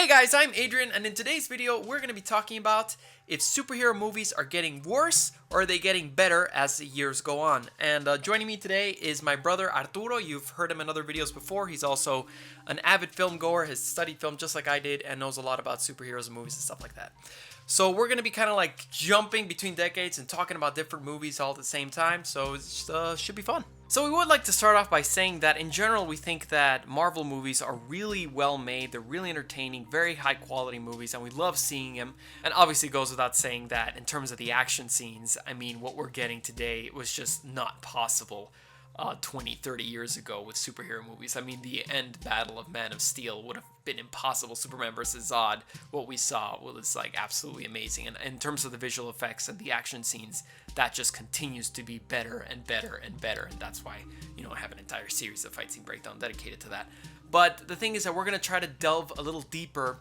Hey guys, I'm Adrian, and in today's video, we're going to be talking about if superhero movies are getting worse or are they getting better as the years go on. And joining me today is my brother Arturo. You've heard him in other videos before. He's also an avid film goer, has studied film just like I did, and knows a lot about superheroes and movies and stuff like that. So we're going to be kind of like jumping between decades and talking about different movies all at the same time, so it should be fun. So we would like to start off by saying that in general we think that Marvel movies are really well made, they're really entertaining, very high quality movies, and we love seeing them. And obviously it goes without saying that in terms of the action scenes, I mean what we're getting today was just not possible 20, 30 years ago with superhero movies. I mean, the end battle of Man of Steel would have been impossible. Superman versus Zod, what we saw was like absolutely amazing. And in terms of the visual effects and the action scenes, that just continues to be better and better and better. And that's why, I have an entire series of fight scene breakdown dedicated to that. But the thing is that we're going to try to delve a little deeper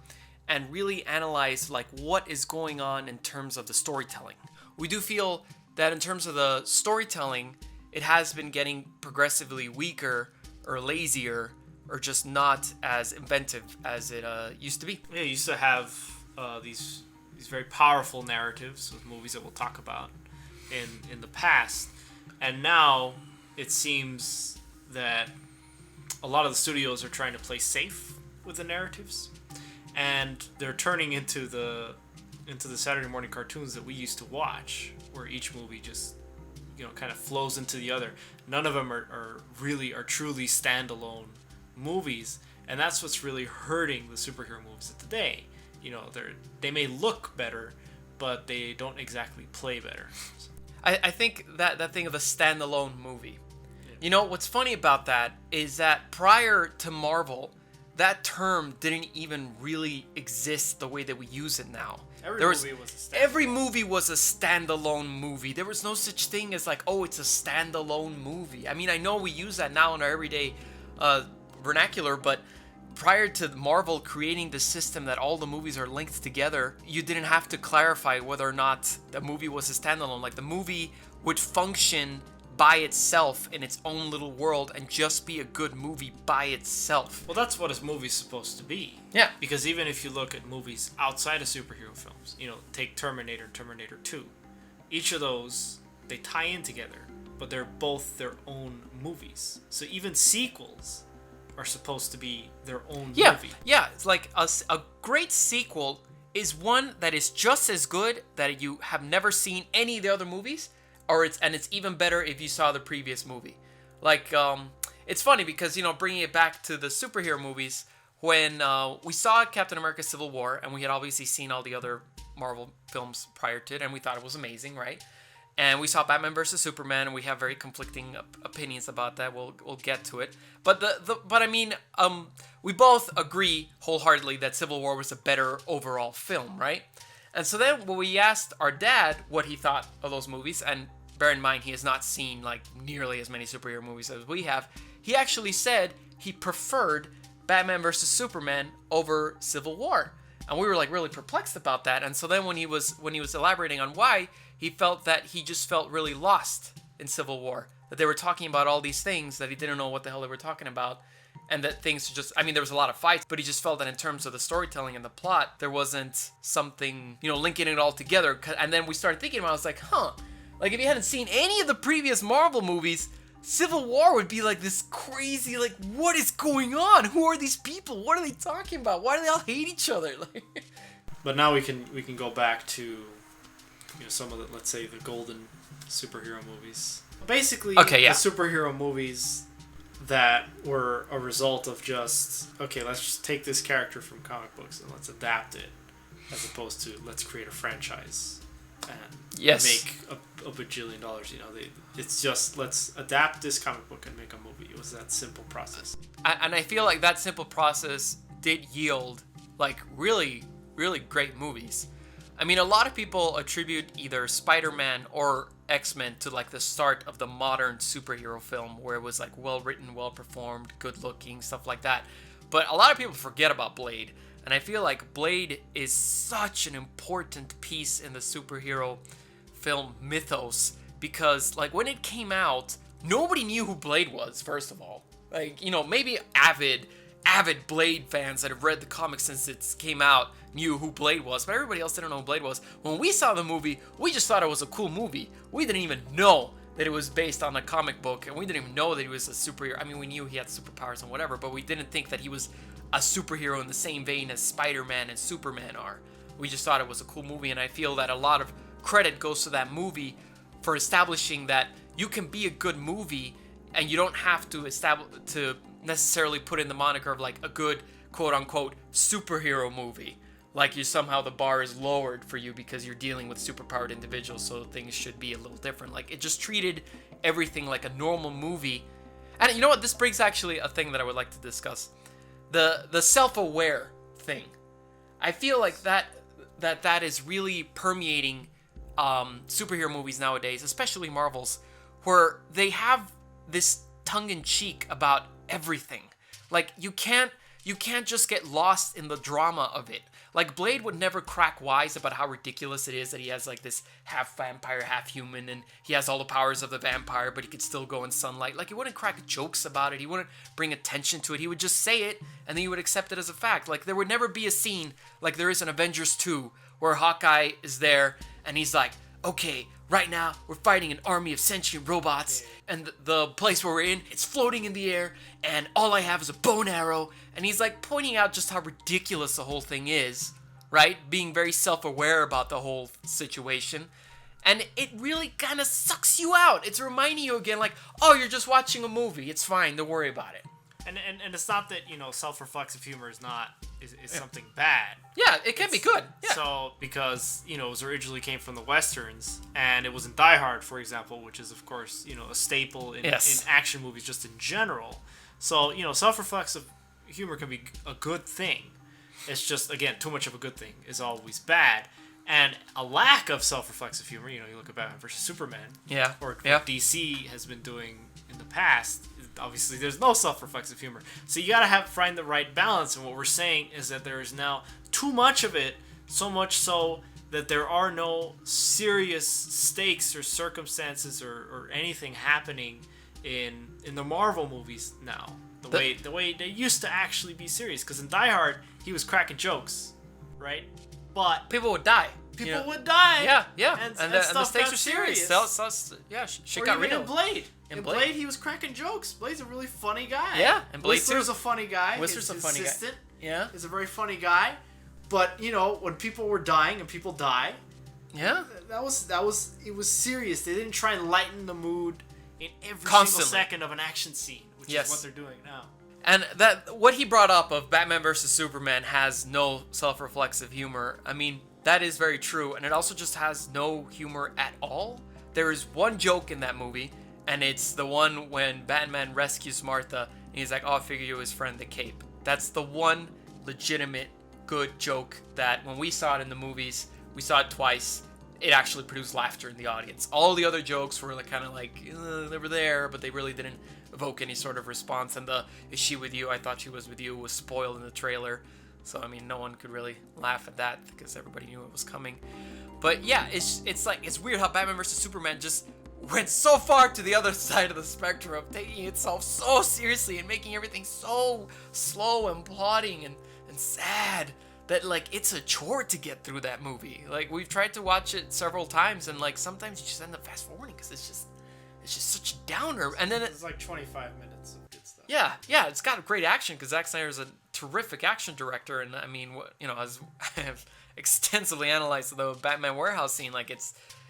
and really analyze like what is going on in terms of the storytelling. We do feel that in terms of the storytelling, it has been getting progressively weaker or lazier or just not as inventive as it used to be. Yeah, you used to have these very powerful narratives with movies that we'll talk about in the past. And now it seems that a lot of the studios are trying to play safe with the narratives. And they're turning into the Saturday morning cartoons that we used to watch, where each movie just kind of flows into the other. None of them are truly standalone movies, and that's what's really hurting the superhero movies of today. They may look better, but they don't exactly play better. I think that thing of a standalone movie. Yeah. What's funny about that is that prior to Marvel, that term didn't even really exist the way that we use it now. Every movie was a standalone movie. There was no such thing as like, oh, it's a standalone movie. I mean, I know we use that now in our everyday vernacular, but prior to Marvel creating the system that all the movies are linked together, you didn't have to clarify whether or not the movie was a standalone. Like the movie would function by itself in its own little world and just be a good movie by itself. Well, that's what a movie's supposed to be. Yeah. Because even if you look at movies outside of superhero films, take Terminator, Terminator 2. Each of those, they tie in together, but they're both their own movies. So even sequels are supposed to be their own movie. Yeah, it's like a great sequel is one that is just as good that you have never seen any of the other movies, it's even better if you saw the previous movie. Like, it's funny because, bringing it back to the superhero movies, when we saw Captain America Civil War, and we had obviously seen all the other Marvel films prior to it, and we thought it was amazing, right? And we saw Batman vs. Superman, and we have very conflicting opinions about that. We'll get to it. But we both agree wholeheartedly that Civil War was a better overall film, right? And so then when we asked our dad what he thought of those movies, and bear in mind he has not seen like nearly as many superhero movies as we have, he actually said he preferred Batman vs. Superman over Civil War. And we were like really perplexed about that. And so then when he was elaborating on why, he felt that he just felt really lost in Civil War. That they were talking about all these things that he didn't know what the hell they were talking about. And that things there was a lot of fights, but he just felt that in terms of the storytelling and the plot, there wasn't something, linking it all together. And then we started thinking about it, I was like, like if you hadn't seen any of the previous Marvel movies, Civil War would be like this crazy, like, what is going on? Who are these people? What are they talking about? Why do they all hate each other? But now we can go back to, some of the, let's say, the golden superhero movies. Basically, the superhero movies that were a result of just, let's just take this character from comic books and let's adapt it, as opposed to let's create a franchise and make a bajillion dollars. It's just let's adapt this comic book and make a movie. It was that simple process. And I feel like that simple process did yield like really, really great movies. I mean, a lot of people attribute either Spider-Man or X-Men to like the start of the modern superhero film, where it was like well written, well performed, good looking, stuff like that. But a lot of people forget about Blade, and I feel like Blade is such an important piece in the superhero film mythos, because like when it came out, nobody knew who Blade was, first of all. Like, maybe avid avid Blade fans that have read the comics since it came out knew who Blade was, but everybody else didn't know who Blade was. When we saw the movie, we just thought it was a cool movie. We didn't even know that it was based on a comic book, and we didn't even know that he was a superhero. I mean, we knew he had superpowers and whatever, but we didn't think that he was a superhero in the same vein as Spider-Man and Superman are. We just thought it was a cool movie, and I feel that a lot of credit goes to that movie for establishing that you can be a good movie and you don't have to necessarily put in the moniker of like a good quote-unquote superhero movie. Like you somehow the bar is lowered for you because you're dealing with superpowered individuals, so things should be a little different. Like it just treated everything like a normal movie. And you know what? This brings actually a thing that I would like to discuss. The self-aware thing. I feel like that is really permeating superhero movies nowadays, especially Marvel's, where they have this tongue-in-cheek about everything. Like you can't just get lost in the drama of it. Like Blade would never crack wise about how ridiculous it is that he has like this half vampire, half human, and he has all the powers of the vampire, but he could still go in sunlight. Like he wouldn't crack jokes about it. He wouldn't bring attention to it. He would just say it, and then you would accept it as a fact. Like there would never be a scene like there is in Avengers 2 where Hawkeye is there and he's like, okay, right now we're fighting an army of sentient robots, and the place where we're in, it's floating in the air, and all I have is a bow and arrow, and he's like pointing out just how ridiculous the whole thing is, right? Being very self-aware about the whole situation, and it really kind of sucks you out. It's reminding you again like, oh, you're just watching a movie, it's fine, don't worry about it. And it's not that, self-reflexive humor is something bad. Yeah, it can be good. Yeah. So, because, it was originally came from the Westerns, and it was in Die Hard, for example, which is, of course, a staple in action movies just in general. So, self-reflexive humor can be a good thing. It's just, again, too much of a good thing is always bad. And a lack of self-reflexive humor, you look at Batman versus Superman, or what DC has been doing in the past. Obviously, there's no self-reflexive humor. So you gotta find the right balance. And what we're saying is that there is now too much of it, so much so that there are no serious stakes or circumstances or anything happening in the Marvel movies now. The way they used to actually be serious. Because in Die Hard, he was cracking jokes, right? But people would die. People would die. Yeah. And the stakes are serious. Shit got real. In Blade. In Blade, he was cracking jokes. Blade's a really funny guy. Yeah, and Blade Whistler's a funny guy. Whistler's a funny guy. Yeah. Is a very funny guy. But, when people were dying and people die, it was serious. They didn't try and lighten the mood in every single second of an action scene, which is what they're doing now. And what he brought up of Batman versus Superman has no self-reflexive humor. I mean, that is very true, and it also just has no humor at all. There is one joke in that movie, and it's the one when Batman rescues Martha, and he's like, oh, I figure you his friend, the Cape. That's the one legitimate good joke that when we saw it in the movies, we saw it twice, it actually produced laughter in the audience. All the other jokes were kind of like, they were there, but they really didn't evoke any sort of response. And the, is she with you? I thought she was with you was spoiled in the trailer. So, I mean, no one could really laugh at that because everybody knew it was coming. But yeah, it's weird how Batman vs. Superman just went so far to the other side of the spectrum, taking itself so seriously and making everything so slow and plodding and sad that it's a chore to get through that movie. We've tried to watch it several times, and sometimes you just end up fast forwarding because it's just such a downer. And then it's 25 minutes of good stuff. Yeah, it's got great action because Zack Snyder is a terrific action director, and I mean, as I have extensively analyzed the Batman warehouse scene,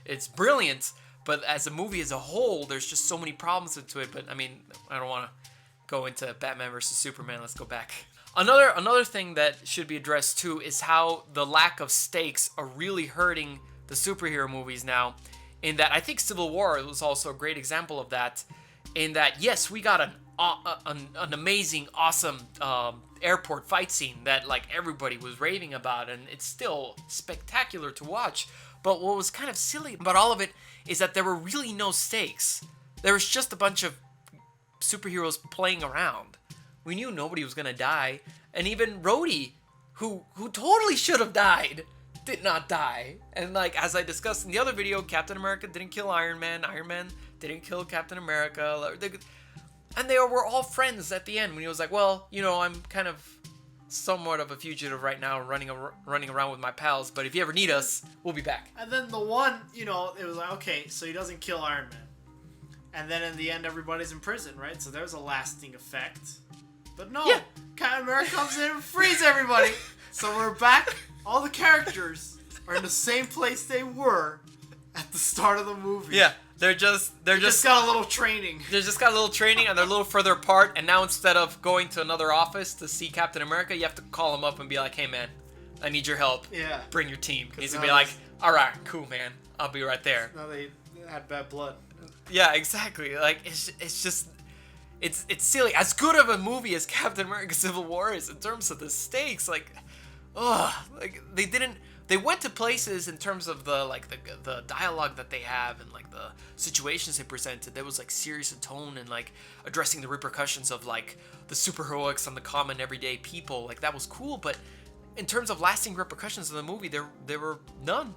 it's brilliant. But as a movie as a whole, there's just so many problems to it. But I mean, I don't want to go into Batman versus Superman. Let's go back. Another thing that should be addressed too is how the lack of stakes are really hurting the superhero movies now. In that, I think Civil War was also a great example of that. In that, yes, we got an amazing, awesome airport fight scene that everybody was raving about, and it's still spectacular to watch. But what was kind of silly about all of it is that there were really no stakes. There was just a bunch of superheroes playing around. We knew nobody was gonna die, and even Rhodey, who totally should have died, did not die. And as I discussed in the other video, Captain America didn't kill Iron Man. Iron Man didn't kill Captain America. And they were all friends at the end when he was like, well, I'm kind of somewhat of a fugitive right now, running around with my pals, but if you ever need us, we'll be back. And then the one, it was like, okay, so he doesn't kill Iron Man. And then in the end, everybody's in prison, right? So there's a lasting effect. But no, Yeah. Captain America comes in and frees everybody. So we're back. All the characters are in the same place they were at the start of the movie. Yeah, they're just got a little training. They just got a little training, and they're a little further apart. And now instead of going to another office to see Captain America, you have to call him up and be like, "Hey, man, I need your help. Yeah. Bring your team." He's gonna now be like, "All right, cool, man. I'll be right there." Now they had bad blood. Yeah, exactly. Like it's just it's silly. As good of a movie as Captain America: Civil War is in terms of the stakes, like they went to places in terms of the dialogue that they have and like the situations they presented. That was like serious in tone and like addressing the repercussions of like the superheroics on the common everyday people. Like that was cool, but in terms of lasting repercussions of the movie, there were none.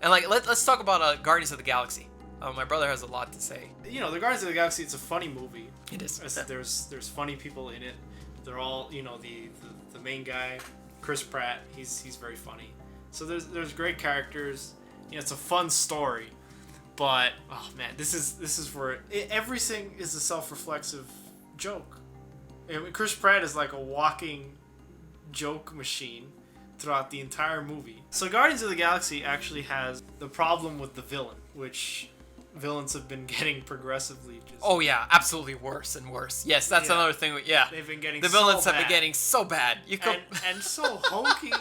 And like let's talk about Guardians of the Galaxy. My brother has a lot to say. The Guardians of the Galaxy, it's a funny movie. It is. There's funny people in it. They're all, the main guy, Chris Pratt, he's very funny. So there's great characters. It's a fun story. But oh man, this is where everything is a self-reflexive joke. I mean, Chris Pratt is like a walking joke machine throughout the entire movie. So Guardians of the Galaxy actually has the problem with the villain, which villains have been getting progressively just... Oh yeah, absolutely worse and worse. Yes, that's another thing. Yeah, they've been getting the so villains have bad. been getting so bad. And so hokey.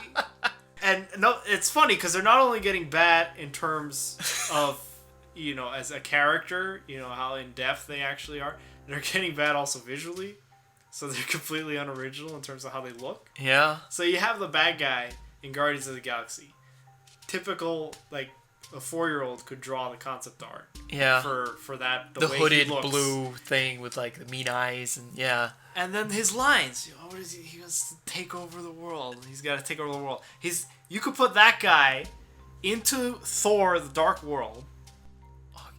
And no, it's funny because they're not only getting bad in terms of as a character, how in depth they actually are. They're getting bad also visually, so they're completely unoriginal in terms of how they look. Yeah. So you have the bad guy in Guardians of the Galaxy, typical like a 4-year-old could draw the concept art. Yeah. For that the way hooded he looks. blue thing with like the mean eyes and yeah. And then his lines. What is he? He wants to take over the world. He's got to take over the world. You could put that guy into Thor: The Dark World.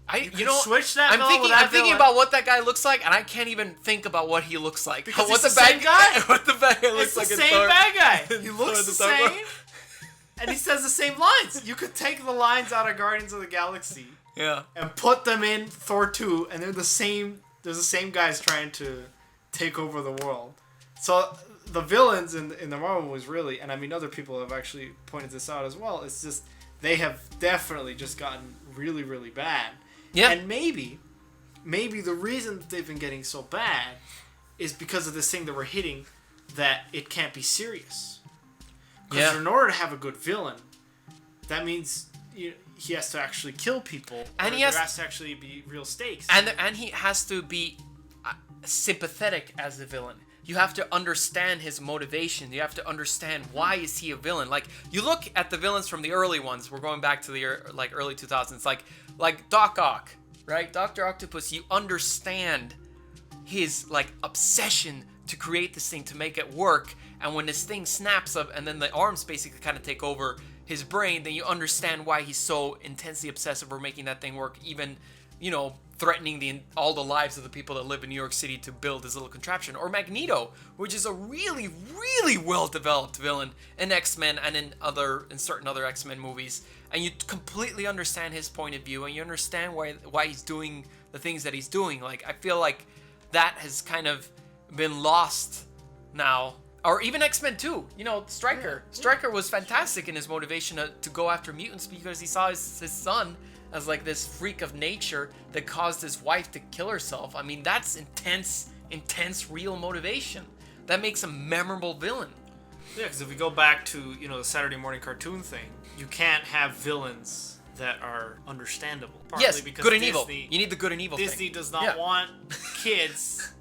Switch that. I'm thinking about what that guy looks like, and I can't even think about what he looks like. Because what the same guy. What the bad guy looks like. It's the same bad guy. He Thor: looks the Dark World. same, and he says the same lines. You could take the lines out of Guardians of the Galaxy. Yeah. And put them in Thor 2, and they're the same. There's the same guys trying to take over the world. So the villains in the Marvel movies really, and I mean other people have actually pointed this out as well. It's just they have definitely just gotten really, really bad. Yeah. And maybe the reason that they've been getting so bad is because of this thing that we're hitting, that it can't be serious. Because in order to have a good villain, that means he has to actually kill people, and there has to actually be real stakes. And he has to be sympathetic as a villain. You have to understand his motivation. You have to understand why is he a villain. Like you look at the villains from the early ones. We're going back to the early 2000s. Like Doc Ock, right? Dr. Octopus. You understand his like obsession to create this thing to make it work. And when this thing snaps up, and then the arms basically kind of take over his brain, then you understand why he's so intensely obsessive over making that thing work. Even threatening all the lives of the people that live in New York City to build this little contraption. Or Magneto, which is a really, really well-developed villain in X-Men and in certain other X-Men movies. And you completely understand his point of view, and you understand why he's doing the things that he's doing. Like, I feel like that has kind of been lost now. Or even X-Men 2, Stryker. Yeah. Stryker was fantastic in his motivation to go after mutants because he saw his son as like this freak of nature that caused his wife to kill herself. I mean, that's intense, real motivation. That makes a memorable villain. Yeah, because if we go back to, the Saturday morning cartoon thing, you can't have villains that are understandable. Yes, good and evil. You need the good and evil Disney thing. does not want kids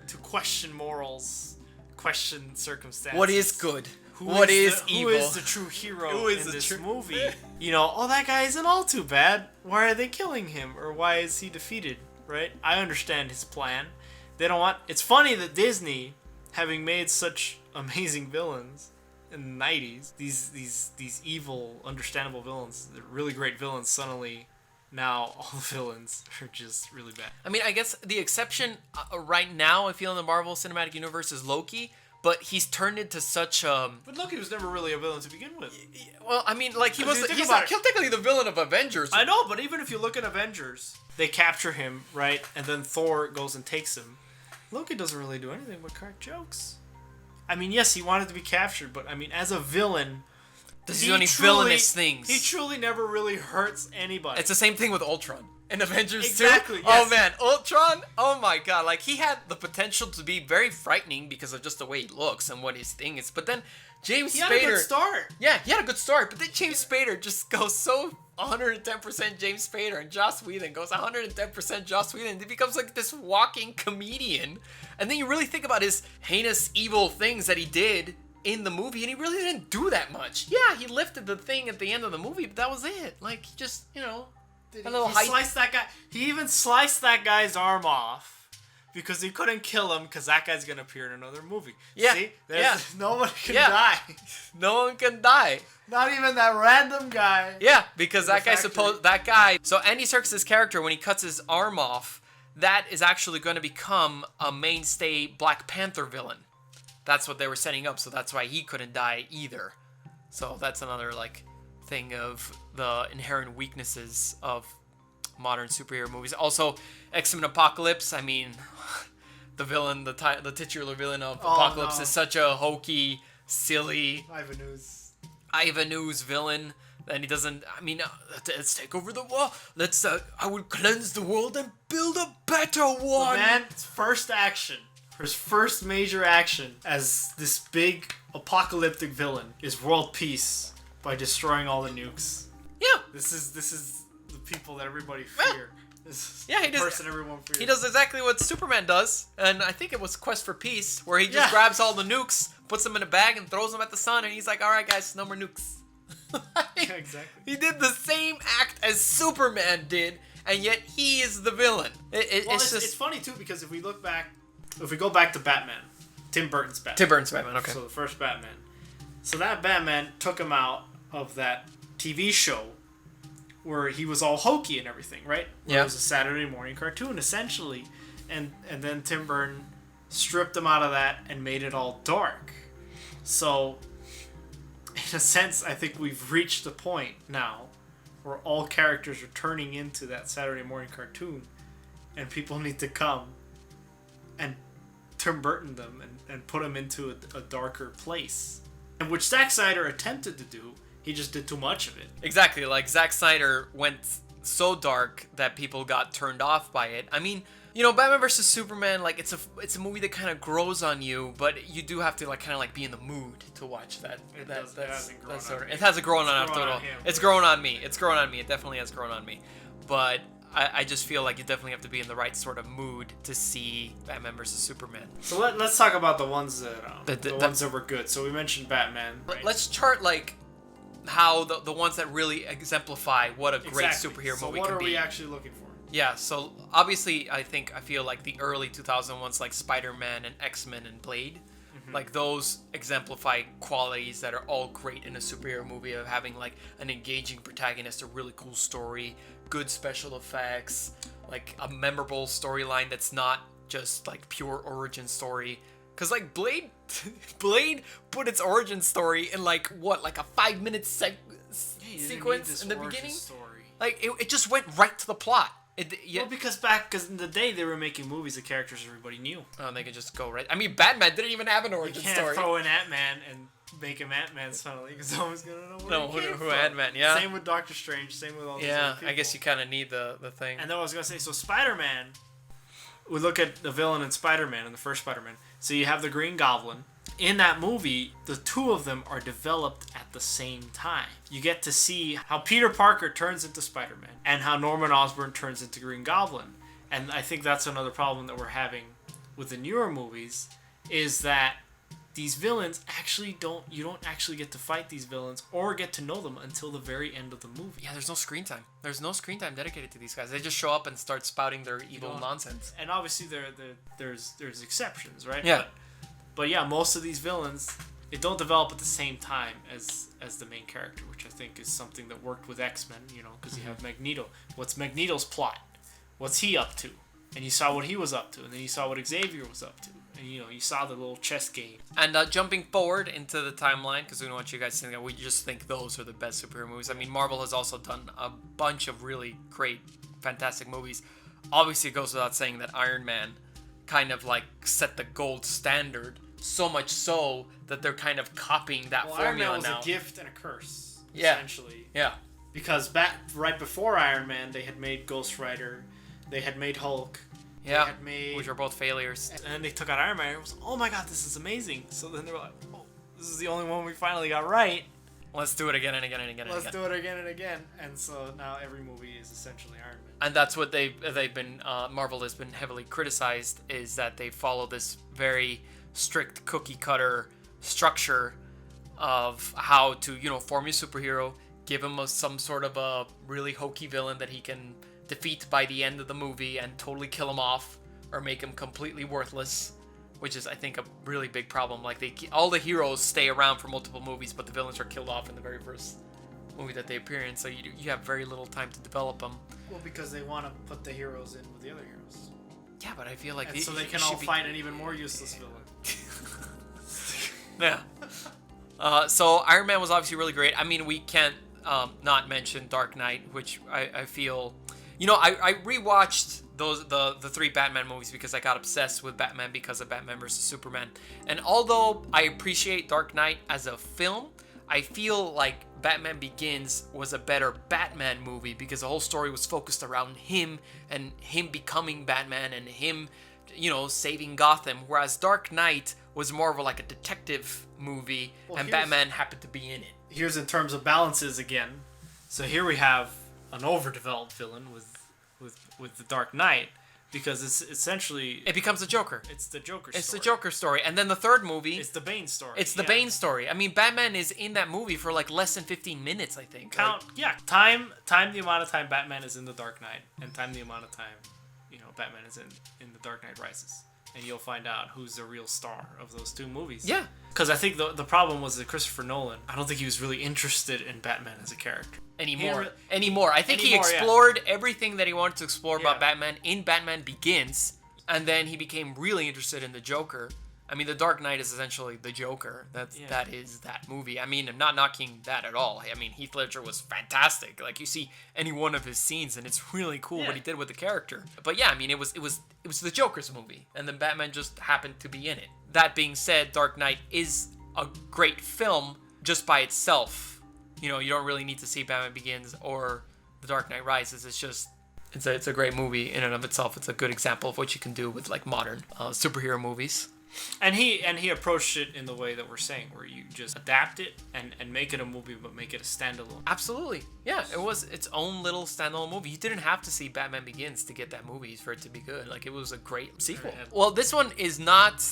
to question morals, question circumstances. What is good? What is evil? Who is the true hero in this movie? That guy isn't all too bad. Why are they killing him? Or why is he defeated? Right? I understand his plan. They don't want... It's funny that Disney, having made such amazing villains in the 90s, these evil, understandable villains, the really great villains suddenly now all the villains are just really bad. I mean, I guess the exception right now, I feel, in the Marvel Cinematic Universe is Loki, but he's turned into such But Loki was never really a villain to begin with. well, I mean, like he's about like technically the villain of Avengers. I know, but even if you look at Avengers, they capture him, right? And then Thor goes and takes him. Loki doesn't really do anything but crack jokes. I mean, yes, he wanted to be captured, but I mean, as a villain, Does he do any villainous things? He truly never really hurts anybody. It's the same thing with Ultron in Avengers 2. Exactly, yes. Oh man, Ultron. Oh my god, like he had the potential to be very frightening because of just the way he looks and what his thing is. But then James he Spader. had a good start. Yeah, he had a good start, but then James Spader just goes so 110% James Spader, and Joss Whedon goes 110% Joss Whedon, and he becomes like this walking comedian. And then you really think about his heinous, evil things that he did in the movie, and he really didn't do that much. Yeah, he lifted the thing at the end of the movie, but that was it. Like, he just, you know, a little He sliced that guy. He even sliced that guy's arm off. Because he couldn't kill him, because that guy's gonna appear in another movie. Yeah, See? yeah. No one can Yeah. die. No one can die. Not even that random guy. Yeah, because In the that guy. So Andy Serkis' character, when he cuts his arm off, that is actually going to become a mainstay Black Panther villain. That's what they were setting up, so that's why he couldn't die either. So that's another like thing of the inherent weaknesses of modern superhero movies. Also, X-Men Apocalypse. I mean, the villain, the titular villain of Apocalypse is such a hokey, silly Ivan Ooze villain. And he doesn't. I mean, let's take over the world. Let's. I would cleanse the world and build a better one. The man's first action, his first major action as this big apocalyptic villain, is world peace by destroying all the nukes. Yeah. This is the people that everybody fear. Yeah, he does. Person everyone fears. He does exactly what Superman does, and I think it was Quest for Peace, where he just grabs all the nukes, puts them in a bag, and throws them at the sun, and he's like, "All right, guys, no more nukes." Yeah, exactly. He did the same act as Superman did, and yet he is the villain. It's funny too because if we go back to Batman, Tim Burton's Batman. Okay. So the first Batman. So that Batman took him out of that TV show where he was all hokey and everything, right? Where it was a Saturday morning cartoon essentially, and then Tim Burton stripped him out of that and made it all dark. So in a sense, I think we've reached the point now where all characters are turning into that Saturday morning cartoon, and people need to come and Tim Burton them and put them into a darker place. And which Zack Snyder attempted to do, he just did too much of it. Exactly, like Zack Snyder went so dark that people got turned off by it. I mean, you know, Batman vs Superman, like it's a movie that kind of grows on you, but you do have to like kind of like be in the mood to watch that. It hasn't grown on at all. It's grown on me. It's grown on me. It definitely has grown on me. But I just feel like you definitely have to be in the right sort of mood to see Batman vs Superman. So let's talk about the ones that the ones that were good. So we mentioned Batman. Right? Let's chart like how the ones that really exemplify what a great superhero movie can be. So what are we actually looking for? Yeah, so obviously I feel like the early 2001s like Spider-Man and X-Men and Blade, like those exemplify qualities that are all great in a superhero movie of having like an engaging protagonist, a really cool story, good special effects, like a memorable storyline that's not just like pure origin story. Cause like Blade put its origin story in like what, like a 5-minute sequence in the beginning. Story. Like it just went right to the plot. Well, because in the day they were making movies of characters everybody knew. Oh, they could just go right. I mean, Batman didn't even have an origin story. You can't throw in Ant-Man and make him Ant-Man suddenly because no one's gonna know who Ant-Man. Yeah. Same with Doctor Strange. Same with all these other people. I guess you kind of need the thing. And then I was gonna say, so Spider-Man. We look at the villain in Spider-Man, in the first Spider-Man. So you have the Green Goblin. In that movie, the two of them are developed at the same time. You get to see how Peter Parker turns into Spider-Man and how Norman Osborn turns into Green Goblin. And I think that's another problem that we're having with the newer movies is that these villains you don't actually get to fight these villains or get to know them until the very end of the movie. Yeah, there's no screen time. There's no screen time dedicated to these guys. They just show up and start spouting their evil nonsense. And obviously there's exceptions, right? Yeah. But yeah, most of these villains It don't develop at the same time as the main character, which I think is something that worked with X-Men, you know, because you have Magneto. What's Magneto's plot? What's he up to? And you saw what he was up to, and then you saw what Xavier was up to. And, you know, you saw the little chess game. And jumping forward into the timeline, because we don't want you guys to think that we just think those are the best superhero movies. I mean, Marvel has also done a bunch of really great, fantastic movies. Obviously, it goes without saying that Iron Man kind of like set the gold standard, so much so that they're kind of copying that formula now. Iron Man was a gift and a curse, Yeah. essentially. Yeah. Because right before Iron Man, they had made Ghost Rider, they had made Hulk, Yeah, they had made... which are both failures. And then they took out Iron Man, and it was, oh my god, this is amazing. So then they were like, oh, this is the only one we finally got right. Let's do it again and again and again and Let's again. do it again and again. And so now every movie is essentially Iron Man. And that's what they've been, Marvel has been heavily criticized, is that they follow this very strict cookie cutter structure of how to, you know, form your superhero, give him some sort of a really hokey villain that he can defeat by the end of the movie and totally kill him off or make him completely worthless, which is, I think, a really big problem. Like, all the heroes stay around for multiple movies, but the villains are killed off in the very first movie that they appear in, so you have very little time to develop them. Well, because they want to put the heroes in with the other heroes. Yeah, but I feel like so they can all fight an even more useless villain. Yeah. So Iron Man was obviously really great. I mean, we can't not mention Dark Knight, which I feel... You know, I rewatched the three Batman movies because I got obsessed with Batman because of Batman vs. Superman. And although I appreciate Dark Knight as a film, I feel like Batman Begins was a better Batman movie because the whole story was focused around him and him becoming Batman and him, you know, saving Gotham. Whereas Dark Knight was more of like a detective movie, and Batman happened to be in it. Here's in terms of balances again. So here we have an overdeveloped villain with the Dark Knight, because it's essentially... It becomes the Joker. It's the Joker story. It's the Joker story. And then the third movie... It's the Bane story. It's the Bane story. I mean, Batman is in that movie for like less than 15 minutes, I think. Time the amount of time Batman is in the Dark Knight, and time the amount of time, you know, Batman is in the Dark Knight Rises. And you'll find out who's the real star of those two movies. Yeah. Because I think the problem was that Christopher Nolan, I don't think he was really interested in Batman as a character. Anymore. I think he explored everything that he wanted to explore about Batman in Batman Begins, and then he became really interested in the Joker. I mean, The Dark Knight is essentially the Joker. That is that movie. I mean, I'm not knocking that at all. I mean, Heath Ledger was fantastic. Like, you see any one of his scenes, and it's really cool what he did with the character. But yeah, I mean, it was the Joker's movie, and then Batman just happened to be in it. That being said, Dark Knight is a great film just by itself. You know, you don't really need to see Batman Begins or The Dark Knight Rises. It's just, it's a great movie in and of itself. It's a good example of what you can do with like modern superhero movies. And he approached it in the way that we're saying, where you just adapt it and make it a movie, but make it a standalone. Absolutely. Yeah, it was its own little standalone movie. You didn't have to see Batman Begins to get that movie for it to be good. Like, it was a great sequel. Well, this one is not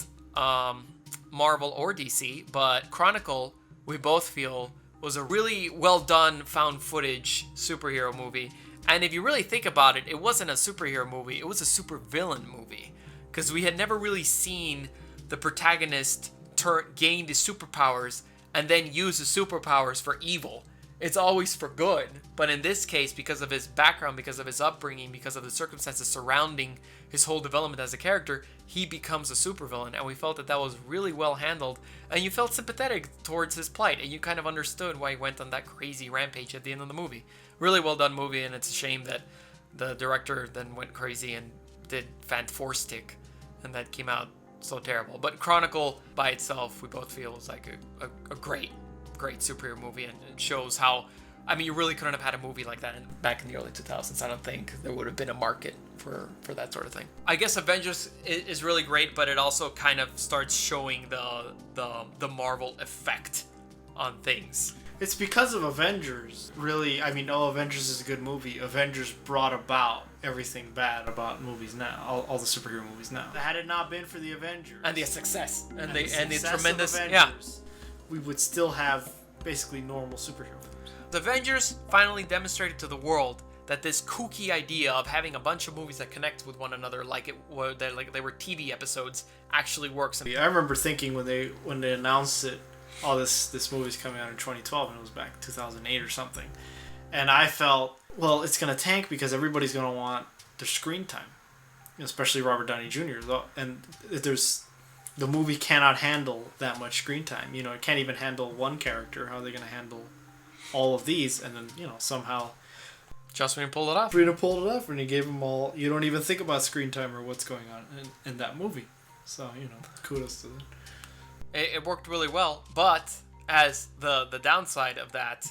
Marvel or DC, but Chronicle, we both feel, was a really well done found footage superhero movie. And if you really think about it, it wasn't a superhero movie, it was a supervillain movie. Because we had never really seen the protagonist gain the superpowers and then use the superpowers for evil. It's always for good. But in this case, because of his background, because of his upbringing, because of the circumstances surrounding his whole development as a character, he becomes a supervillain. And we felt that was really well handled. And you felt sympathetic towards his plight. And you kind of understood why he went on that crazy rampage at the end of the movie. Really well done movie. And it's a shame that the director then went crazy and did Fantastic, and that came out so terrible. But Chronicle by itself, we both feel, is like a great superhero movie, and it shows how, I mean, you really couldn't have had a movie like that back in the early 2000s. I don't think there would have been a market for that sort of thing. I guess Avengers is really great, but it also kind of starts showing the Marvel effect on things. It's because of Avengers, really. I mean, Avengers is a good movie. Avengers brought about everything bad about movies now, all the superhero movies now. Had it not been for the Avengers and the success and the success tremendous of Avengers, we would still have basically normal superhero films. The Avengers finally demonstrated to the world that this kooky idea of having a bunch of movies that connect with one another, like they were TV episodes, actually works. I remember thinking when they announced it, oh, this movie's coming out in 2012, and it was back 2008 or something. And I felt, well, it's gonna tank because everybody's gonna want their screen time, especially Robert Downey Jr. And the movie cannot handle that much screen time. You know, it can't even handle one character. How are they gonna handle all of these? And then, you know, somehow Joss Whedon pulled it off. Whedon pulled it off, and he gave them all. You don't even think about screen time or what's going on in that movie. So, you know, kudos to them. It worked really well, but as the downside of that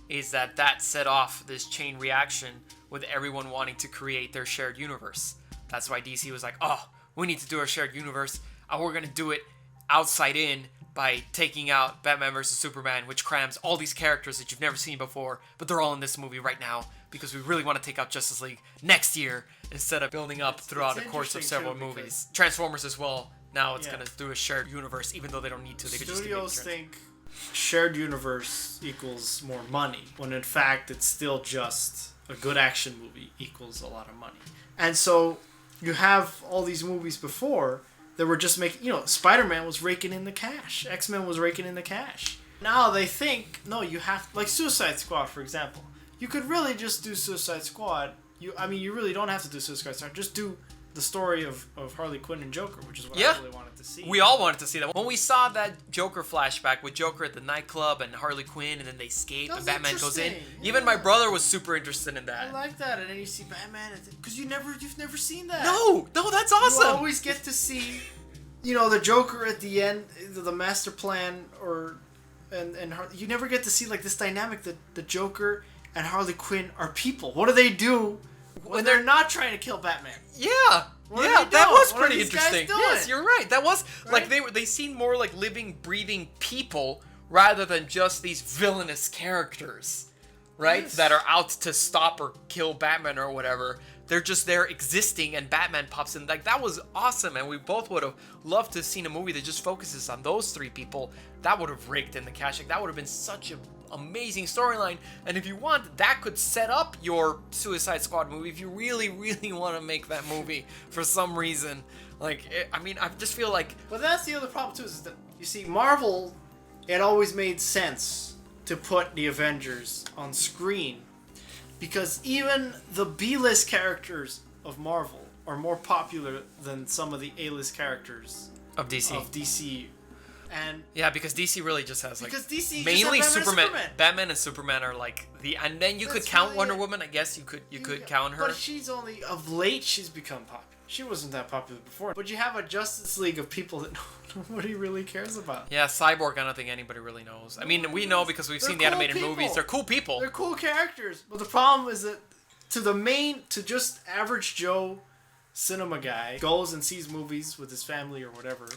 is that set off this chain reaction with everyone wanting to create their shared universe. That's why DC was like, oh, we need to do our shared universe, and we're going to do it outside in by taking out Batman vs. Superman, which crams all these characters that you've never seen before, but they're all in this movie right now because we really want to take out Justice League next year instead of building up throughout the course of several movies. Transformers as well. Now it's going to do a shared universe, even though they don't need to. They could just Studios think shared universe equals more money, when in fact it's still just a good action movie equals a lot of money. And so you have all these movies before that were just making, you know, Spider-Man was raking in the cash. X-Men was raking in the cash. Now they think, no, you have, like Suicide Squad, for example. You could really just do Suicide Squad. You really don't have to do Suicide Squad. Just do the story of Harley Quinn and Joker, which is what I really wanted to see. We all wanted to see that. When we saw that Joker flashback with Joker at the nightclub and Harley Quinn, and then they escape and Batman goes in. Yeah. Even my brother was super interested in that. I like that. And then you see Batman, because you've never seen that. No, that's awesome. You always get to see, you know, the Joker at the end, the master plan, and you never get to see like this dynamic that the Joker and Harley Quinn are people. What do they do when they're not trying to kill Batman? Yeah, What that was What are pretty these guys interesting. doing? Yes, you're right. That was Right? like they seemed more like living, breathing people rather than just these villainous characters, right? Yes. That are out to stop or kill Batman or whatever. They're just there existing, and Batman pops in. Like, that was awesome, and we both would have loved to have seen a movie that just focuses on those three people. That would have raked in the cash. Like, that would have been such an amazing storyline. And if you want, that could set up your Suicide Squad movie if you really, really want to make that movie for some reason. Like, I just feel like... But that's the other problem too, is that, you see, Marvel, it always made sense to put the Avengers on screen, because even the B-list characters of Marvel are more popular than some of the A-list characters Of DC. And yeah, because DC really just has, like, because DC mainly just have Superman. Superman. Batman and Superman are like the, and then you could That's count really Wonder it. Woman. I guess you could count her. But she's only, of late, she's become popular. She wasn't that popular before. But you have a Justice League of people that nobody really cares about. Yeah, Cyborg, I don't think anybody really knows. I mean, we know because we've They're seen the cool animated people. movies. They're cool people. They're cool characters. But the problem is that to just average Joe cinema guy goes and sees movies with his family or whatever,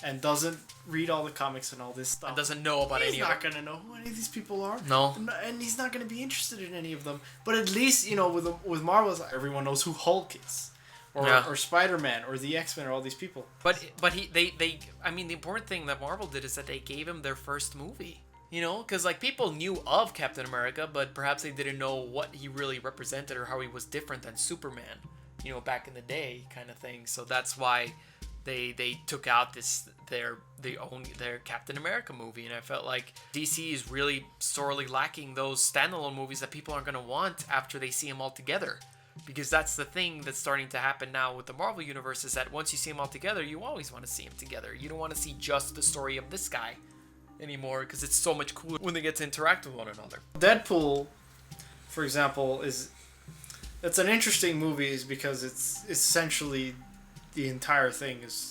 and doesn't read all the comics and all this stuff. And doesn't know about any He's of not it. going to know who any of these people are. No. And he's not going to be interested in any of them. But at least, you know, with Marvel, everyone knows who Hulk is. Or Spider-Man, or the X-Men, or all these people. But the important thing that Marvel did is that they gave him their first movie. You know, because like people knew of Captain America, but perhaps they didn't know what he really represented or how he was different than Superman. You know, back in the day, kind of thing. So that's why they took out their Captain America movie, and I felt like DC is really sorely lacking those standalone movies that people aren't going to want after they see them all together. Because that's the thing that's starting to happen now with the Marvel Universe, is that once you see them all together, you always want to see them together. You don't want to see just the story of this guy anymore, because it's so much cooler when they get to interact with one another. Deadpool, for example, it's an interesting movie is because it's essentially the entire thing is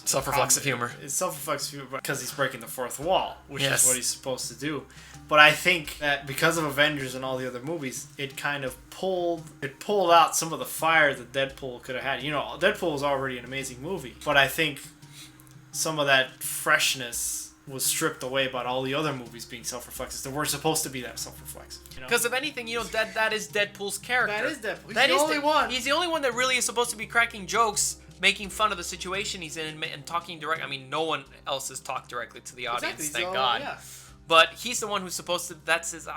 Self-reflexive humor. It's self-reflexive humor because he's breaking the fourth wall, which Yes. is what he's supposed to do. But I think that because of Avengers and all the other movies, it kind of pulled out some of the fire that Deadpool could have had. You know, Deadpool was already an amazing movie, but I think some of that freshness was stripped away by all the other movies being self-reflexive. They weren't supposed to be that self-reflexive. You know? Because if anything, you know, that is Deadpool's character. That is Deadpool. He's That the is only one. He's the only one that really is supposed to be cracking jokes, making fun of the situation he's in, and talking direct. I mean, no one else has talked directly to the audience, Exactly. thank So, God. yeah. But he's the one who's supposed to. That's his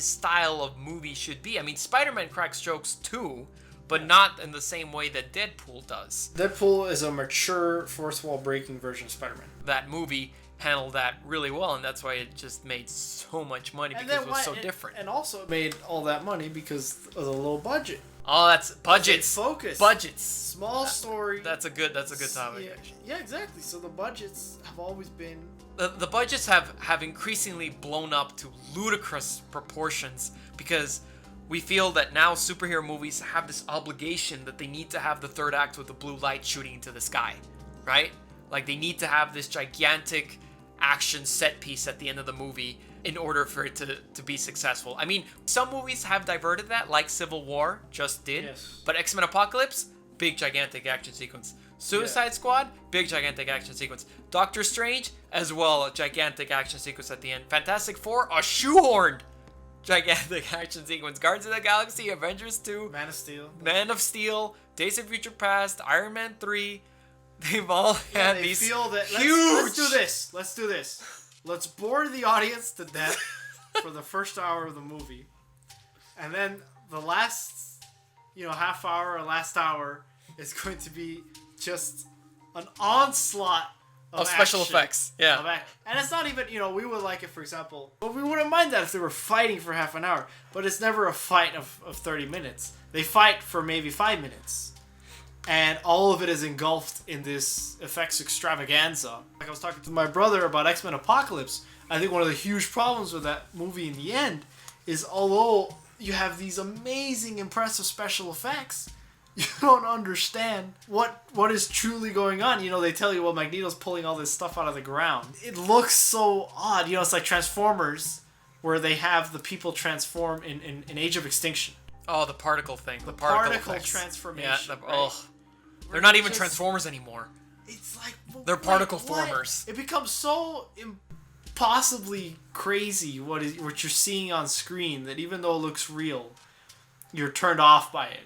style of movie should be. I mean, Spider-Man cracks jokes too, but not in the same way that Deadpool does. Deadpool is a mature, fourth wall breaking version of Spider-Man. That movie handled that really well, and that's why it just made so much money because it was so different. And also made all that money because of the low budget. Oh, that's budgets. Focus. Budgets. Small story. That's a good topic. Yeah, exactly. So the budgets have always been. The budgets have increasingly blown up to ludicrous proportions because we feel that now superhero movies have this obligation that they need to have the third act with the blue light shooting into the sky, right? Like they need to have this gigantic action set piece at the end of the movie in order for it to be successful. I mean, some movies have diverted that, like Civil War just did. Yes. But X-Men Apocalypse, big gigantic action sequence. Suicide Squad, big gigantic action sequence. Doctor Strange, as well, a gigantic action sequence at the end. Fantastic Four, a shoehorned gigantic action sequence. Guardians of the Galaxy, Avengers 2, Man of Steel, Days of Future Past, Iron Man 3. They've all had they these feel that, huge... Let's do this. Let's bore the audience to death for the first hour of the movie. And then the last, half hour or last hour is going to be just an onslaught of special action, effects. Yeah. And it's not even, we would like it, for example, but we wouldn't mind that if they were fighting for half an hour. But it's never a fight of 30 minutes. They fight for maybe 5 minutes. And all of it is engulfed in this effects extravaganza. Like I was talking to my brother about X-Men Apocalypse. I think one of the huge problems with that movie in the end is although you have these amazing, impressive special effects, you don't understand what is truly going on. They tell you, well, Magneto's pulling all this stuff out of the ground. It looks so odd. It's like Transformers, where they have the people transform in Age of Extinction. Oh, the particle thing. The particle effects. transformation. Yeah, right? They're not even Transformers anymore. It's like... They're particle formers. It becomes so impossibly crazy what you're seeing on screen that even though it looks real, you're turned off by it.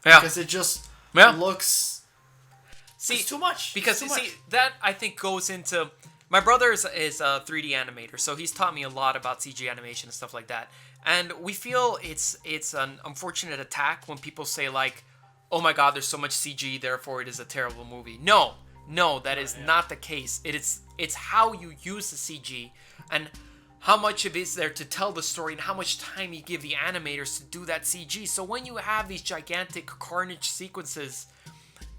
Yeah. Because it just looks... See, it's too much. Because, that I think goes into... My brother is a 3D animator, so he's taught me a lot about CG animation and stuff like that. And we feel it's an unfortunate attack when people say, like, oh my god, there's so much CG, therefore it is a terrible movie. No, that is not the case. It's how you use the CG and how much of it is there to tell the story and how much time you give the animators to do that CG. So when you have these gigantic carnage sequences,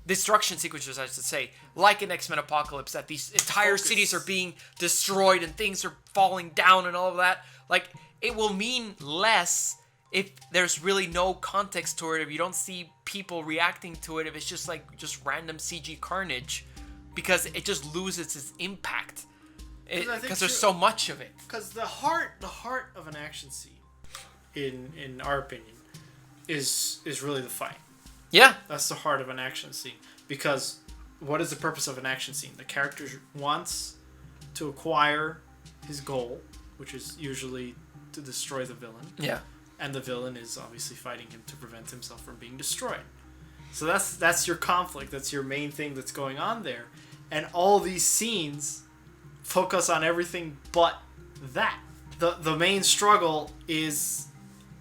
destruction sequences, I should say, like in X-Men Apocalypse, that these entire cities are being destroyed and things are falling down and all of that, like, it will mean less if there's really no context to it, if you don't see people reacting to it, if it's just random CG carnage, because it just loses its impact. Because there's so much of it. Because the heart of an action scene, in our opinion, is really the fight. Yeah. That's the heart of an action scene. Because what is the purpose of an action scene? The character wants to acquire his goal, which is usually to destroy the villain. Yeah. And the villain is obviously fighting him to prevent himself from being destroyed. So that's your conflict. That's your main thing that's going on there. And all these scenes focus on everything but that. The main struggle is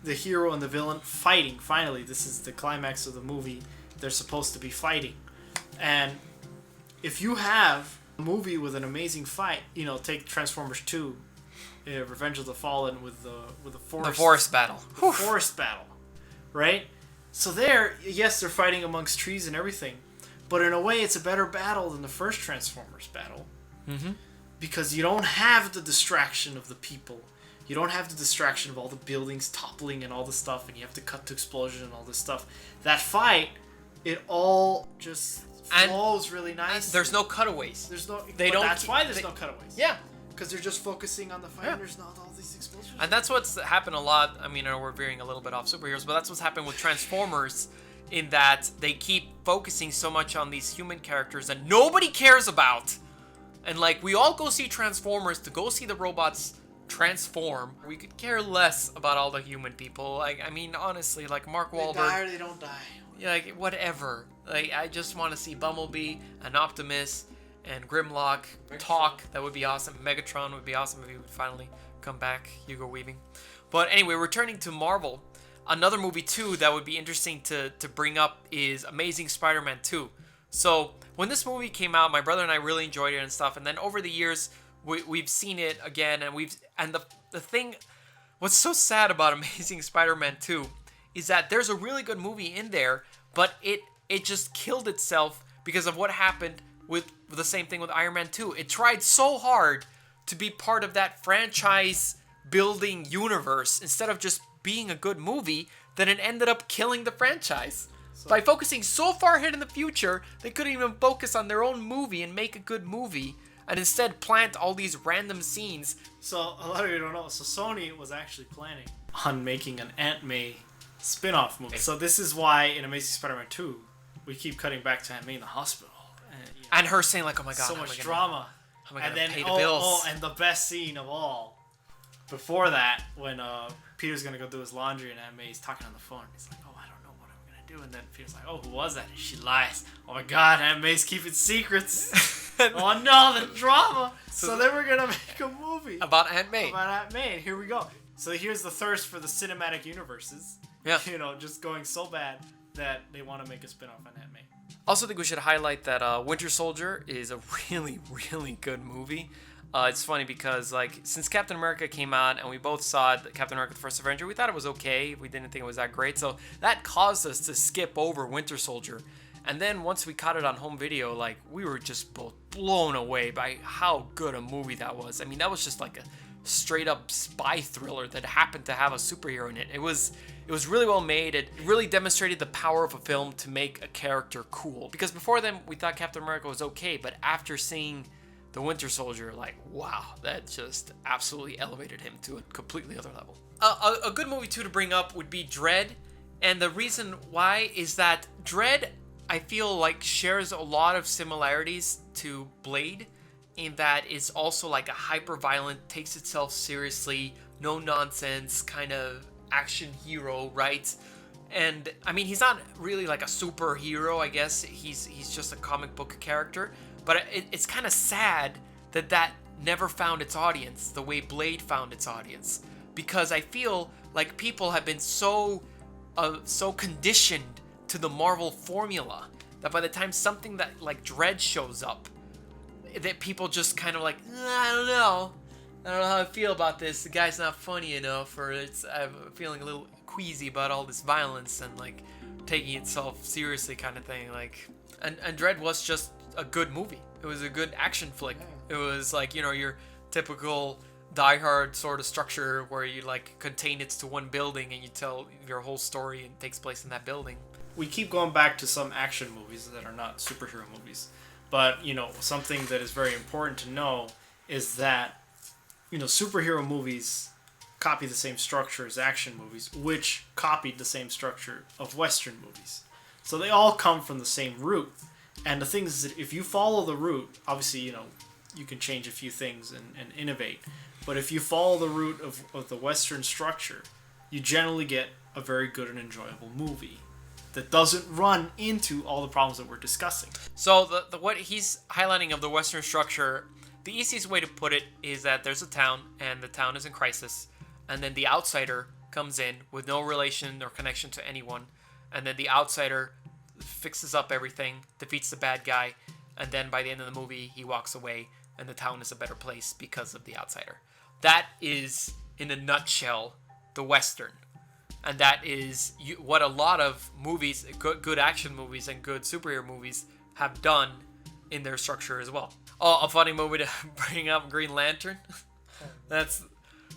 the hero and the villain fighting. Finally, this is the climax of the movie. They're supposed to be fighting. And if you have a movie with an amazing fight, take Transformers 2, Revenge of the Fallen with the forest battle. The forest battle, right? So there, yes, they're fighting amongst trees and everything, but in a way, it's a better battle than the first Transformers battle, because you don't have the distraction of the people. You don't have the distraction of all the buildings toppling and all the stuff, and you have to cut to explosion and all this stuff. That fight, it all just flows really nice. There's no cutaways. That's why there's no cutaways. Yeah. Because they're just focusing on the fight, and there's not all these explosions. And that's what's happened a lot. I mean, we're veering a little bit off superheroes, but that's what's happened with Transformers, in that they keep focusing so much on these human characters that nobody cares about. And, like, we all go see Transformers to go see the robots transform. We could care less about all the human people. Like, I mean, honestly, like Mark Wahlberg. They die or they don't die. Yeah, like, whatever. Like, I just want to see Bumblebee and Optimus and Grimlock talk. That would be awesome. Megatron would be awesome if he would finally come back. Hugo Weaving. But anyway, returning to Marvel, another movie too that would be interesting to bring up is Amazing Spider-Man 2. So when this movie came out, my brother and I really enjoyed it and stuff. And then over the years, we've seen it again, and the thing, what's so sad about Amazing Spider-Man 2 is that there's a really good movie in there, but it just killed itself because of what happened with the same thing with Iron Man 2. It tried so hard to be part of that franchise building universe instead of just being a good movie that it ended up killing the franchise. By focusing so far ahead in the future, they couldn't even focus on their own movie and make a good movie, and instead plant all these random scenes. So a lot of you don't know. So Sony was actually planning on making an Aunt May spin-off movie. So this is why in Amazing Spider-Man 2, we keep cutting back to Aunt May in the hospital. And her saying like, oh my god, so much drama. How am I And gonna then pay the bills? and the best scene of all, before that, when Peter's gonna go do his laundry and Aunt May's talking on the phone. He's like, oh, I don't know what I'm gonna do. And then Peter's like, oh, who was that? And she lies. Oh my god, Aunt May's keeping secrets. Oh no, the drama. So then we're gonna make a movie About Aunt May. about Aunt May. And here we go. So here's the thirst for the cinematic universes. Yeah. You know, just going so bad that they want to make a spin-off on Aunt May. Also think we should highlight that Winter Soldier is a really, really good movie. It's funny because, like, since Captain America came out and we both saw it, Captain America the First Avenger, we thought it was okay. We didn't think it was that great. So that caused us to skip over Winter Soldier. And then once we caught it on home video, like, we were just both blown away by how good a movie that was. I mean, that was just like a straight up spy thriller that happened to have a superhero in it. It was really well made. It really demonstrated the power of a film to make a character cool. Because before then, we thought Captain America was okay, but after seeing the Winter Soldier, like, wow, that just absolutely elevated him to a completely other level. A good movie too to bring up would be Dredd, and the reason why is that Dredd, I feel like, shares a lot of similarities to Blade, in that it's also like a hyper-violent, takes itself seriously, no nonsense kind of action hero, right? And I mean, he's not really like a superhero, I guess. He's just a comic book character. But it's kind of sad that never found its audience the way Blade found its audience, because I feel like people have been so conditioned to the Marvel formula that by the time something that like Dredd shows up, that people just kind of like, I don't know how I feel about this. The guy's not funny enough, or I'm feeling a little queasy about all this violence and like taking itself seriously kind of thing. Like, and Dredd was just a good movie. It was a good action flick. It was like, you know, your typical Die Hard sort of structure where you like contain it to one building and you tell your whole story and it takes place in that building. We keep going back to some action movies that are not superhero movies. But, you know, something that is very important to know is that, you know, superhero movies copy the same structure as action movies, which copied the same structure of Western movies. So they all come from the same root. And the thing is that if you follow the route, obviously, you know, you can change a few things and innovate. But if you follow the route of the Western structure, you generally get a very good and enjoyable movie that doesn't run into all the problems that we're discussing. So the what he's highlighting of the Western structure, the easiest way to put it is that there's a town and the town is in crisis, and then the outsider comes in with no relation or connection to anyone, and then the outsider fixes up everything, defeats the bad guy, and then by the end of the movie he walks away and the town is a better place because of the outsider. That is, in a nutshell, the Western. And that is what a lot of movies, good action movies and good superhero movies have done in their structure as well. Oh, a funny movie to bring up, Green Lantern.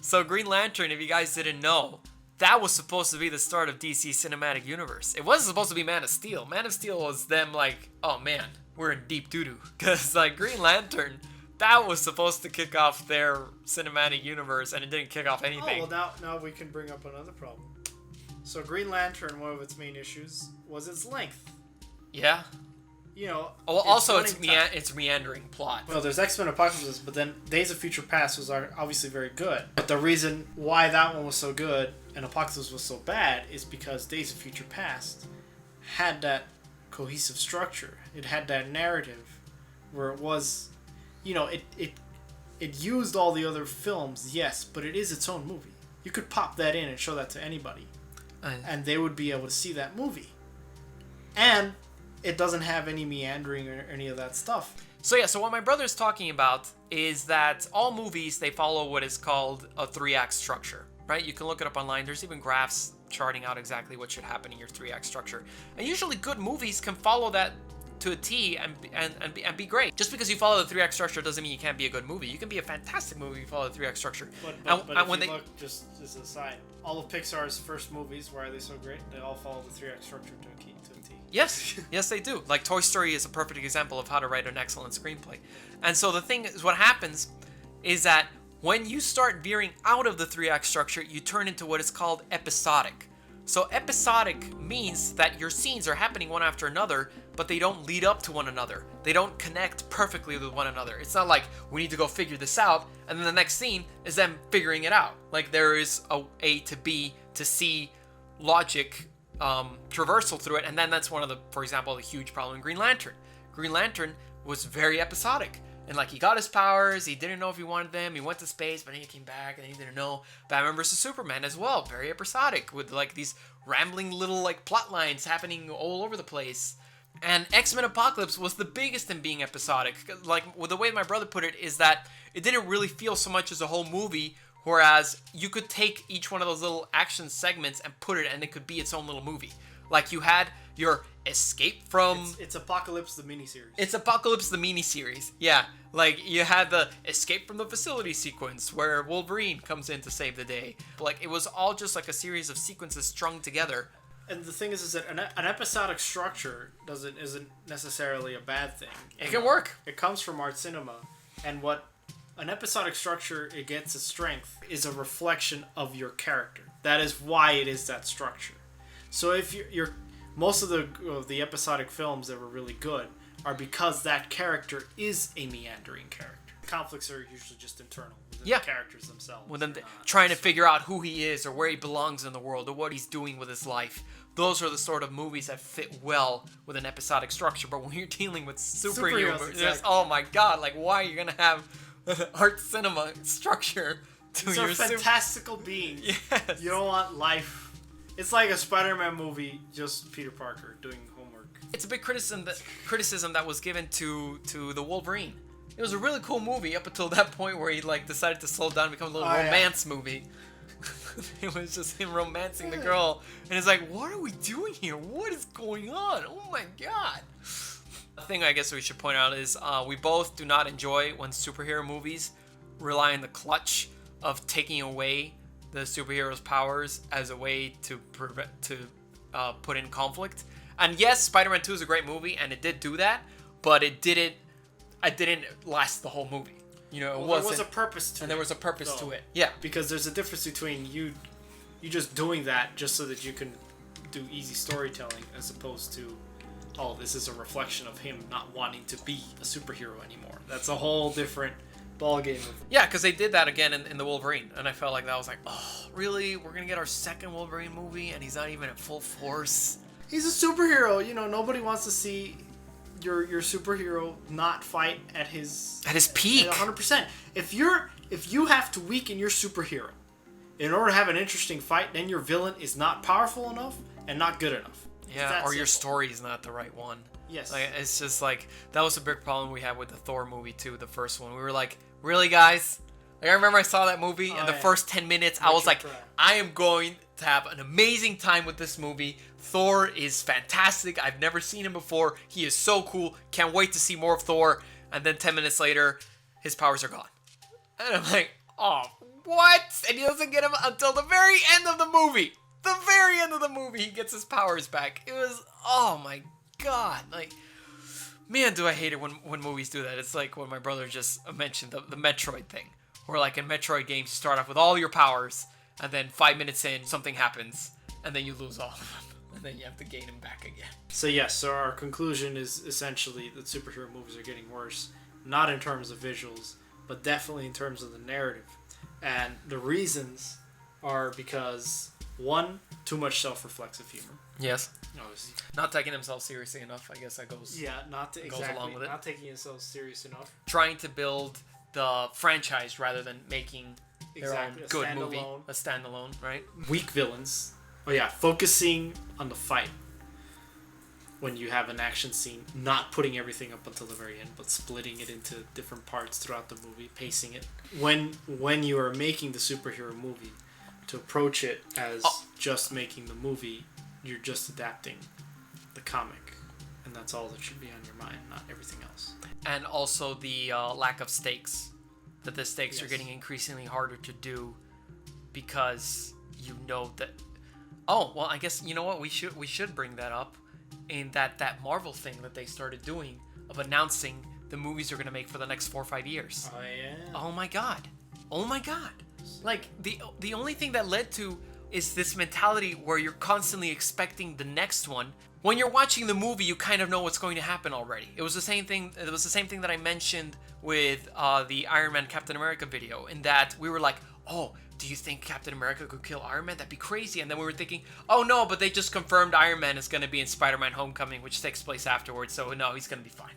So Green Lantern, if you guys didn't know, that was supposed to be the start of DC Cinematic Universe. It wasn't supposed to be Man of Steel. Man of Steel was them like, oh man, we're in deep doo-doo. Because like Green Lantern, that was supposed to kick off their cinematic universe, and it didn't kick off anything. Oh, well, now we can bring up another problem. So Green Lantern, one of its main issues was its length. Yeah. You know. Well, also it's meandering plot. Well, there's X-Men Apocalypse, but then Days of Future Past was obviously very good. But the reason why that one was so good and Apocalypse was so bad is because Days of Future Past had that cohesive structure. It had that narrative where it was, you know, it used all the other films, yes, but it is its own movie. You could pop that in and show that to anybody. and they would be able to see that movie. And it doesn't have any meandering or any of that stuff. So what my brother's talking about is that all movies, they follow what is called a 3-act structure, right? You can look it up online. There's even graphs charting out exactly what should happen in your 3-act structure. And usually good movies can follow that to a T and be great. Just because you follow the 3-act structure doesn't mean you can't be a good movie. You can be a fantastic movie if you follow the 3-act structure. But and if you look, just as an aside, all of Pixar's first movies, why are they so great? They all follow the 3-act structure to a T. Yes, they do. Like Toy Story is a perfect example of how to write an excellent screenplay. And so the thing is, what happens is that when you start veering out of the 3-act structure, you turn into what is called episodic. So episodic means that your scenes are happening one after another, but they don't lead up to one another. They don't connect perfectly with one another. It's not like we need to go figure this out, and then the next scene is them figuring it out. Like there is a to B to C logic traversal through it, and then that's one of the, for example, the huge problem in Green Lantern. Green Lantern was very episodic. And like he got his powers, he didn't know if he wanted them, he went to space, but then he came back and he didn't know. Batman vs Superman as well, very episodic with like these rambling little like plot lines happening all over the place. And X-Men Apocalypse was the biggest in being episodic. Like the way my brother put it is that it didn't really feel so much as a whole movie, whereas you could take each one of those little action segments and put it, and it could be its own little movie. Like you had your escape from... It's Apocalypse the miniseries. It's Apocalypse the miniseries, yeah. Like, you had the escape from the facility sequence where Wolverine comes in to save the day. Like, it was all just like a series of sequences strung together. And the thing is that an episodic structure isn't necessarily a bad thing. It can work. It comes from art cinema. And what an episodic structure, it gets its strength, is a reflection of your character. That is why it is that structure. So if you're most of the episodic films that were really good are because that character is a meandering character. Conflicts are usually just internal within the characters themselves. With them trying to figure out who he is or where he belongs in the world or what he's doing with his life. Those are the sort of movies that fit well with an episodic structure. But when you're dealing with superhero movies, exactly. Oh my god, like why are you going to have art cinema structure to These your are fantastical beings. Yes. You don't want life. It's like a Spider-Man movie, just Peter Parker doing homework. It's a big criticism that was given to the Wolverine. It was a really cool movie up until that point where he like decided to slow down and become a little romance movie. It was just him romancing the girl, and it's like, what are we doing here? What is going on? Oh my god! The thing I guess we should point out is we both do not enjoy when superhero movies rely on the clutch of taking away the superhero's powers as a way to put in conflict. And yes, Spider-Man 2 is a great movie, and it did do that, but it didn't last the whole movie. You know, there was a purpose to it. And there was a purpose to it. Yeah. Because there's a difference between you just doing that just so that you can do easy storytelling as opposed to, oh, this is a reflection of him not wanting to be a superhero anymore. That's a whole different ball game. Yeah, because they did that again in the Wolverine, and I felt like that was like, oh, really? We're gonna get our second Wolverine movie, and he's not even at full force. He's a superhero. You know, nobody wants to see your superhero not fight at his peak. At 100%. If you have to weaken your superhero in order to have an interesting fight, then your villain is not powerful enough and not good enough. Yeah, or your story is not the right one. Yes. Like, it's just like, that was a big problem we had with the Thor movie too, the first one. We were like, really, guys? Like, I remember I saw that movie, and the first 10 minutes, I was like, I am going to have an amazing time with this movie. Thor is fantastic. I've never seen him before. He is so cool. Can't wait to see more of Thor. And then 10 minutes later, his powers are gone. And I'm like, oh, what? And he doesn't get them until the very end of the movie. The very end of the movie, he gets his powers back. It was, oh my god. Like, man, do I hate it when movies do that. It's like what my brother just mentioned, the Metroid thing. Where like in Metroid games, you start off with all your powers, and then 5 minutes in, something happens, and then you lose all of them. And then you have to gain them back again. So yes, so our conclusion is essentially that superhero movies are getting worse. Not in terms of visuals, but definitely in terms of the narrative. And the reasons are because, one, too much self-reflexive humor. Yes. Not taking themselves seriously enough, I guess that goes. Yeah, goes along with it. Not taking themselves serious enough. Trying to build the franchise rather than making their own good movie. A standalone, right? Weak villains. Oh yeah, focusing on the fight. When you have an action scene, not putting everything up until the very end, but splitting it into different parts throughout the movie, pacing it. When you are making the superhero movie, to approach it as just making the movie, you're just adapting the comic, and that's all that should be on your mind, not everything else. And also the lack of stakes. That the stakes Yes. are getting increasingly harder to do because you know that. Oh well, I guess you know what we should bring that up. In that Marvel thing that they started doing of announcing the movies they're going to make for the next 4 or 5 years. Oh yeah. Oh my god. Like the only thing that led to is this mentality where you're constantly expecting the next one. When you're watching the movie, you kind of know what's going to happen already. It was the same thing that I mentioned with the Iron Man Captain America video, in that we were like, "Oh, do you think Captain America could kill Iron Man? That'd be crazy." And then we were thinking, "Oh no, but they just confirmed Iron Man is going to be in Spider-Man Homecoming, which takes place afterwards, so no, he's going to be fine."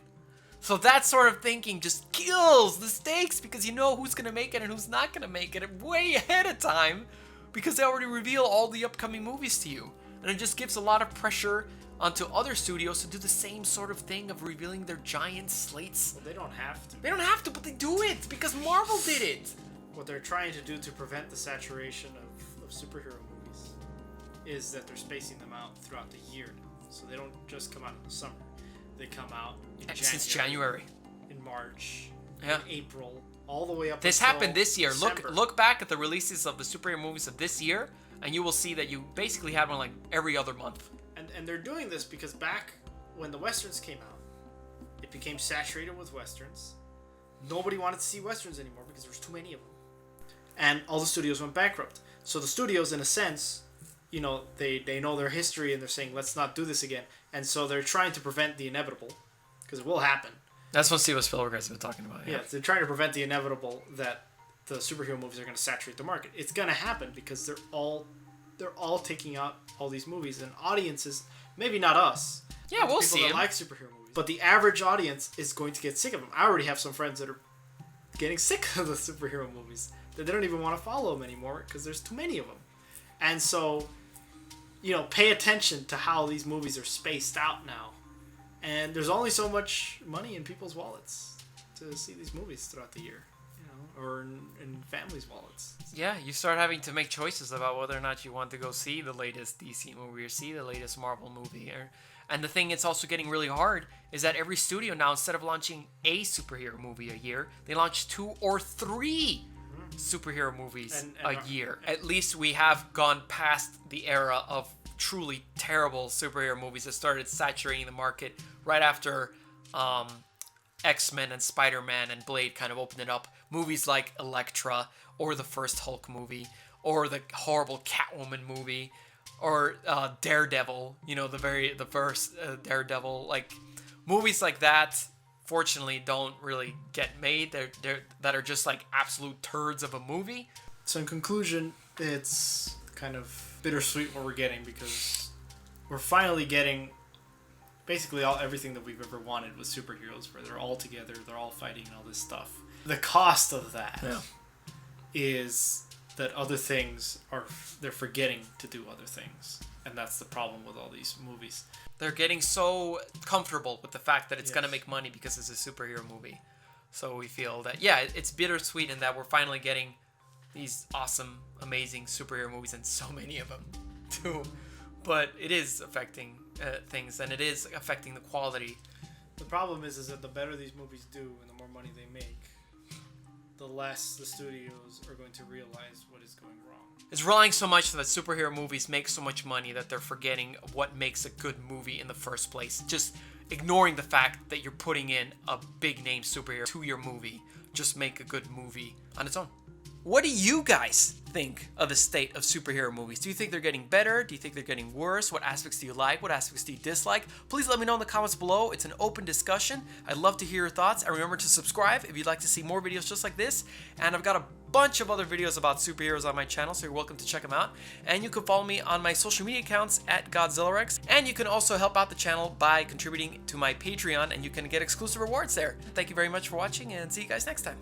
So that sort of thinking just kills the stakes, because you know who's going to make it and who's not going to make it way ahead of time, because they already reveal all the upcoming movies to you. And it just gives a lot of pressure onto other studios to do the same sort of thing of revealing their giant slates. Well, they don't have to. They don't have to, but they do it because Marvel did it. What they're trying to do to prevent the saturation of superhero movies is that they're spacing them out throughout the year now. So they don't just come out in the summer. They come out in January, Since January. in March, Yeah. in April, all the way up This until happened this year. December. Look back at the releases of the superhero movies of this year, and you will see that you basically had one like every other month. And they're doing this because back when the Westerns came out, it became saturated with Westerns. Nobody wanted to see Westerns anymore because there was too many of them. And all the studios went bankrupt. So the studios, in a sense, you know, they know their history, and they're saying, let's not do this again. And so they're trying to prevent the inevitable, because it will happen. That's what Steven Spielberg has been talking about. Yeah, they're trying to prevent the inevitable that the superhero movies are going to saturate the market. It's going to happen because they're all taking out all these movies, and audiences, maybe not us. Yeah, we'll people see that 'em. like superhero movies, but the average audience is going to get sick of them. I already have some friends that are getting sick of the superhero movies, that they don't even want to follow them anymore because there's too many of them. And so, you know, pay attention to how these movies are spaced out now. And there's only so much money in people's wallets to see these movies throughout the year, you know, or in families' wallets. Yeah, you start having to make choices about whether or not you want to go see the latest DC movie or see the latest Marvel movie. And the thing it's also getting really hard is that every studio now, instead of launching a superhero movie a year, they launch 2 or 3 superhero movies a year. At least we have gone past the era of truly terrible superhero movies that started saturating the market right after X-Men and Spider-Man and Blade kind of opened it up. Movies like Elektra, or the first Hulk movie, or the horrible Catwoman movie, or Daredevil, you know, the first Daredevil. Like, movies like that, fortunately, don't really get made. That are just like absolute turds of a movie. So in conclusion, it's kind of bittersweet what we're getting, because we're finally getting basically everything that we've ever wanted with superheroes, where they're all together, they're all fighting and all this stuff. The cost of that is that other things they're forgetting to do other things, and that's the problem with all these movies. They're getting so comfortable with the fact that it's going to make money because it's a superhero movie. So we feel that, yeah, it's bittersweet in that we're finally getting these awesome, amazing superhero movies, and so many of them too. But it is affecting things, and it is affecting the quality. The problem is that the better these movies do and the more money they make, the less the studios are going to realize what is going wrong. It's relying so much that superhero movies make so much money that they're forgetting what makes a good movie in the first place. Just ignoring the fact that you're putting in a big name superhero to your movie. Just make a good movie on its own. What do you guys think of the state of superhero movies? Do you think they're getting better? Do you think they're getting worse? What aspects do you like? What aspects do you dislike? Please let me know in the comments below. It's an open discussion. I'd love to hear your thoughts. And remember to subscribe if you'd like to see more videos just like this. And I've got a bunch of other videos about superheroes on my channel, so you're welcome to check them out. And you can follow me on my social media accounts at Godzillarex. And you can also help out the channel by contributing to my Patreon, and you can get exclusive rewards there. Thank you very much for watching, and see you guys next time.